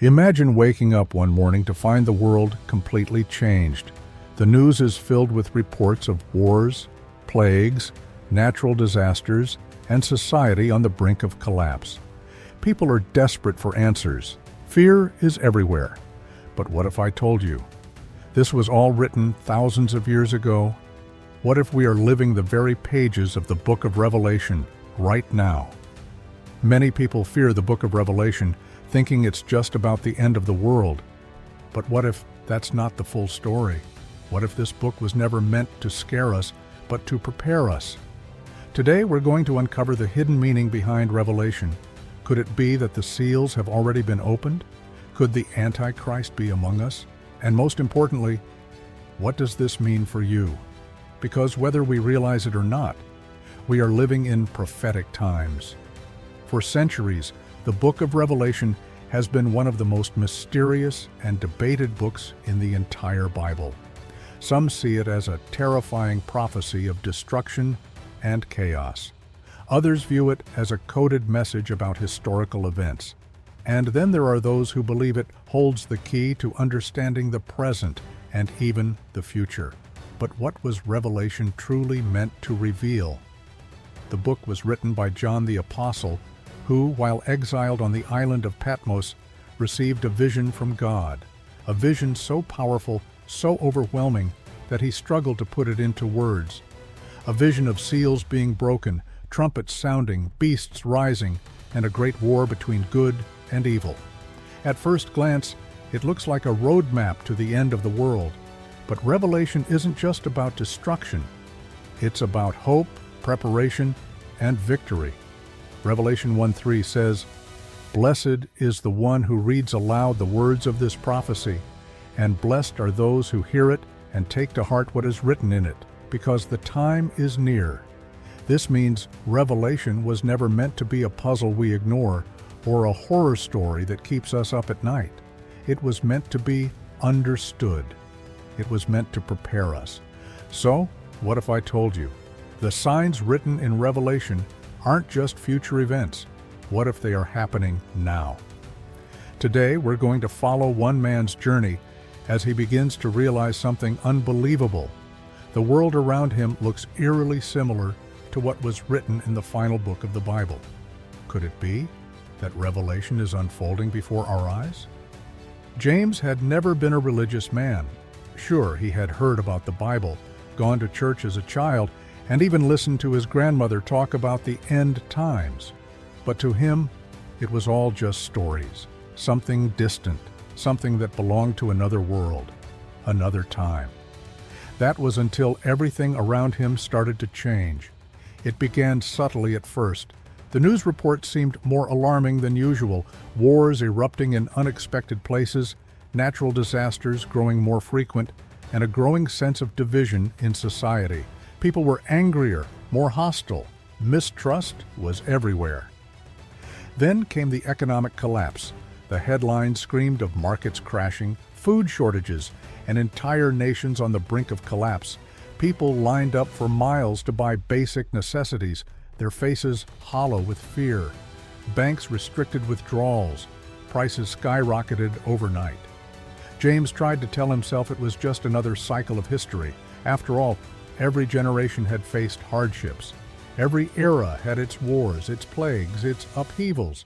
Imagine waking up one morning to find the world completely changed. The news is filled with reports of wars, plagues, natural disasters, and society on the brink of collapse. People are desperate for answers. Fear is everywhere. But what if I told you? This was all written thousands of years ago. What if we are living the very pages of the book of Revelation right now? Many people fear the book of Revelation, thinking it's just about the end of the world. But what if that's not the full story? What if this book was never meant to scare us, but to prepare us? Today we're going to uncover the hidden meaning behind Revelation. Could it be that the seals have already been opened? Could the Antichrist be among us? And most importantly, what does this mean for you? Because whether we realize it or not, we are living in prophetic times. For centuries, the book of Revelation has been one of the most mysterious and debated books in the entire Bible. Some see it as a terrifying prophecy of destruction and chaos. Others view it as a coded message about historical events. And then there are those who believe it holds the key to understanding the present and even the future. But what was Revelation truly meant to reveal? The book was written by John the Apostle, who, while exiled on the island of Patmos, received a vision from God, a vision so powerful, so overwhelming, that he struggled to put it into words. A vision of seals being broken, trumpets sounding, beasts rising, and a great war between good and evil. At first glance, it looks like a roadmap to the end of the world. But Revelation isn't just about destruction. It's about hope, preparation, and victory. Revelation 1:3 says, "Blessed is the one who reads aloud the words of this prophecy, and blessed are those who hear it and take to heart what is written in it, because the time is near." This means Revelation was never meant to be a puzzle we ignore or a horror story that keeps us up at night. It was meant to be understood. It was meant to prepare us. So, what if I told you? The signs written in Revelation aren't just future events. What if they are happening now? Today, we're going to follow one man's journey as he begins to realize something unbelievable. The world around him looks eerily similar to what was written in the final book of the Bible. Could it be that Revelation is unfolding before our eyes? James had never been a religious man. Sure, he had heard about the Bible, gone to church as a child, and even listened to his grandmother talk about the end times. But to him, it was all just stories, something distant, something that belonged to another world, another time. That was until everything around him started to change. It began subtly at first. The news reports seemed more alarming than usual, wars erupting in unexpected places, natural disasters growing more frequent, and a growing sense of division in society. People were angrier, more hostile. Mistrust was everywhere. Then came the economic collapse. The headlines screamed of markets crashing, food shortages, and entire nations on the brink of collapse. People lined up for miles to buy basic necessities, their faces hollow with fear. Banks restricted withdrawals. Prices skyrocketed overnight. James tried to tell himself it was just another cycle of history. After all, every generation had faced hardships. Every era had its wars, its plagues, its upheavals.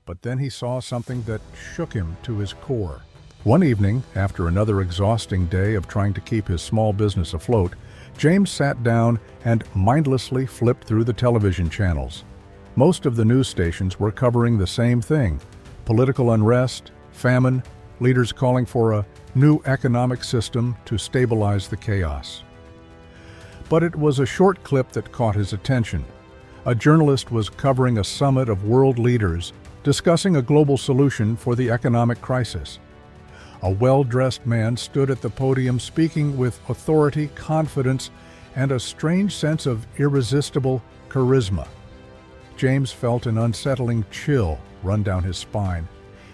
But then he saw something that shook him to his core. One evening, after another exhausting day of trying to keep his small business afloat, James sat down and mindlessly flipped through the television channels. Most of the news stations were covering the same thing: political unrest, famine, leaders calling for a new economic system to stabilize the chaos. But it was a short clip that caught his attention. A journalist was covering a summit of world leaders discussing a global solution for the economic crisis. A well-dressed man stood at the podium speaking with authority, confidence, and a strange sense of irresistible charisma. James felt an unsettling chill run down his spine.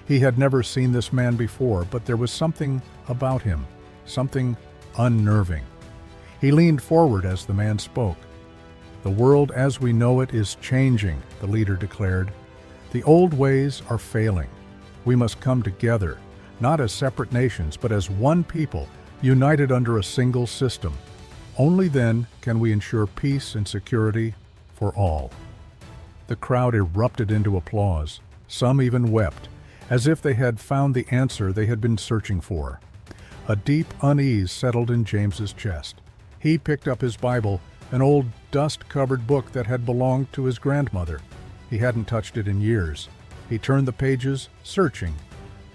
He had never seen this man before, but there was something about him, something unnerving. He leaned forward as the man spoke. "The world as we know it is changing," the leader declared. "The old ways are failing. We must come together, not as separate nations, but as one people, united under a single system. Only then can we ensure peace and security for all." The crowd erupted into applause. Some even wept, as if they had found the answer they had been searching for. A deep unease settled in James's chest. He picked up his Bible, an old dust-covered book that had belonged to his grandmother. He hadn't touched it in years. He turned the pages, searching,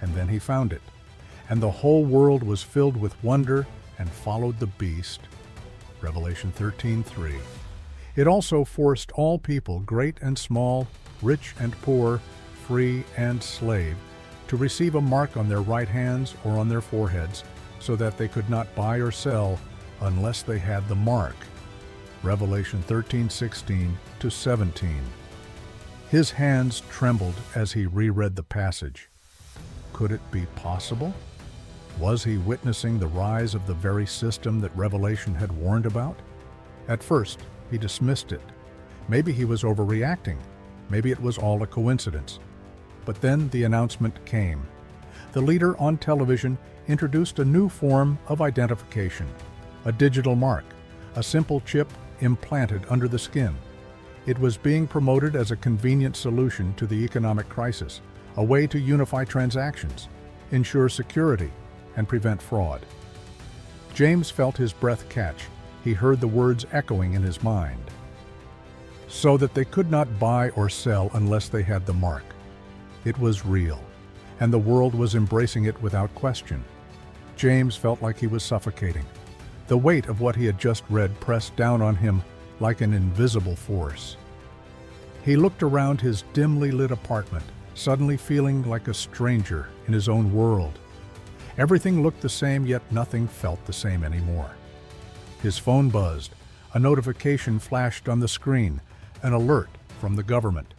and then he found it. And the whole world was filled with wonder and followed the beast. Revelation 13:3. It also forced all people, great and small, rich and poor, free and slave, to receive a mark on their right hands or on their foreheads, so that they could not buy or sell unless they had the mark. Revelation 13:16-17. His hands trembled as he reread the passage. Could it be possible? Was he witnessing the rise of the very system that Revelation had warned about? At first, he dismissed it. Maybe he was overreacting. Maybe it was all a coincidence. But then the announcement came. The leader on television introduced a new form of identification, a digital mark, a simple chip implanted under the skin. It was being promoted as a convenient solution to the economic crisis, a way to unify transactions, ensure security, and prevent fraud. James felt his breath catch. He heard the words echoing in his mind. So that they could not buy or sell unless they had the mark. It was real, and the world was embracing it without question. James felt like he was suffocating. The weight of what he had just read pressed down on him like an invisible force. He looked around his dimly lit apartment, suddenly feeling like a stranger in his own world. Everything looked the same, yet nothing felt the same anymore. His phone buzzed. A notification flashed on the screen, an alert from the government.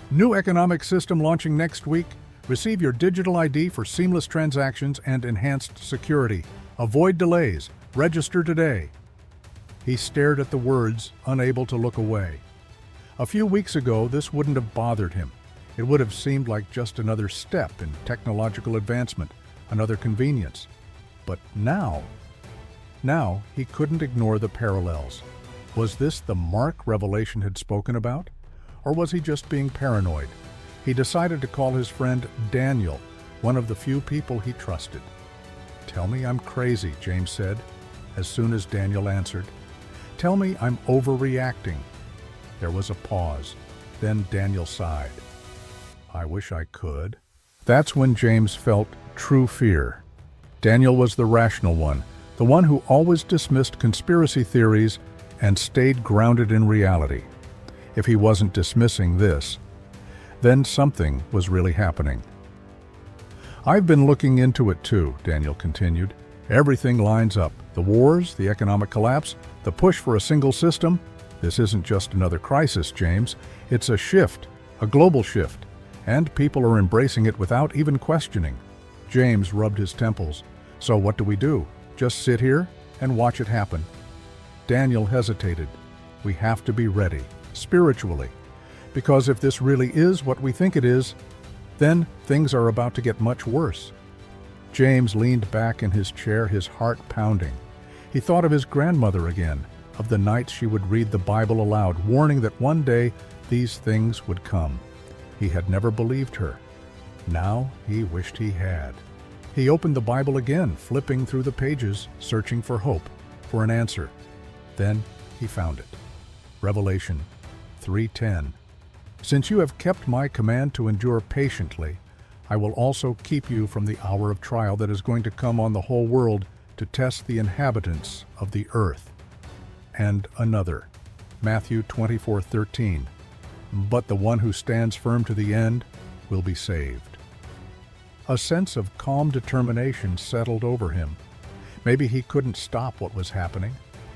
"New economic system launching next week. Receive your digital ID for seamless transactions and enhanced security. Avoid delays. Register today." He stared at the words, unable to look away. A few weeks ago, this wouldn't have bothered him. It would have seemed like just another step in technological advancement, another convenience. But now he couldn't ignore the parallels. Was this the mark Revelation had spoken about? Or was he just being paranoid? He decided to call his friend Daniel, one of the few people he trusted. "Tell me I'm crazy," James said, as soon as Daniel answered. "Tell me I'm overreacting." There was a pause. Then Daniel sighed. "I wish I could." That's when James felt true fear. Daniel was the rational one, the one who always dismissed conspiracy theories and stayed grounded in reality. If he wasn't dismissing this, then something was really happening. "I've been looking into it too," Daniel continued. "Everything lines up. The wars, the economic collapse, the push for a single system. This isn't just another crisis, James. It's a shift, a global shift, and people are embracing it without even questioning." James rubbed his temples. "So what do we do? Just sit here and watch it happen?" Daniel hesitated. "We have to be ready, spiritually, because if this really is what we think it is, then things are about to get much worse." James leaned back in his chair, his heart pounding. He thought of his grandmother again, of the nights she would read the Bible aloud, warning that one day these things would come. He had never believed her. Now he wished he had. He opened the Bible again, flipping through the pages, searching for hope, for an answer. Then he found it. Revelation 3:10. "Since you have kept my command to endure patiently, I will also keep you from the hour of trial that is going to come on the whole world to test the inhabitants of the earth." And another, Matthew 24:13. "But the one who stands firm to the end will be saved." A sense of calm determination settled over him. Maybe he couldn't stop what was happening.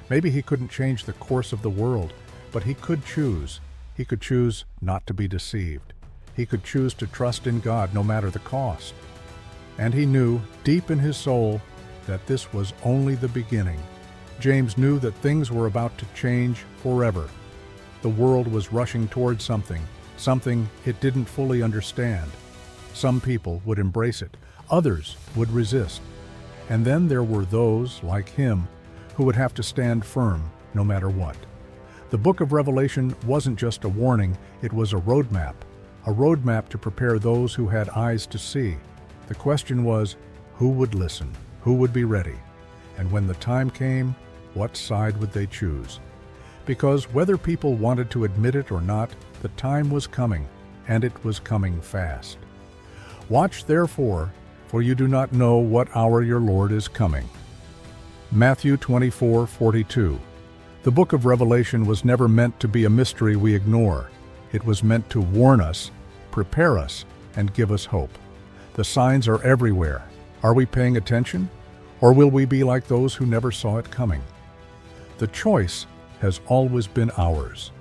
Maybe he couldn't change the course of the world, but he could choose. He could choose not to be deceived. He could choose to trust in God no matter the cost. And he knew, deep in his soul, that this was only the beginning. James knew that things were about to change forever. The world was rushing towards something it didn't fully understand. Some people would embrace it, others would resist. And then there were those, like him, who would have to stand firm no matter what. The book of Revelation wasn't just a warning, it was a roadmap to prepare those who had eyes to see. The question was, who would listen? Who would be ready? And when the time came, what side would they choose? Because whether people wanted to admit it or not, the time was coming, and it was coming fast. Watch therefore, for you do not know what hour your Lord is coming. Matthew 24:42. The book of Revelation was never meant to be a mystery we ignore. It was meant to warn us, prepare us, and give us hope. The signs are everywhere. Are we paying attention? Or will we be like those who never saw it coming? The choice has always been ours.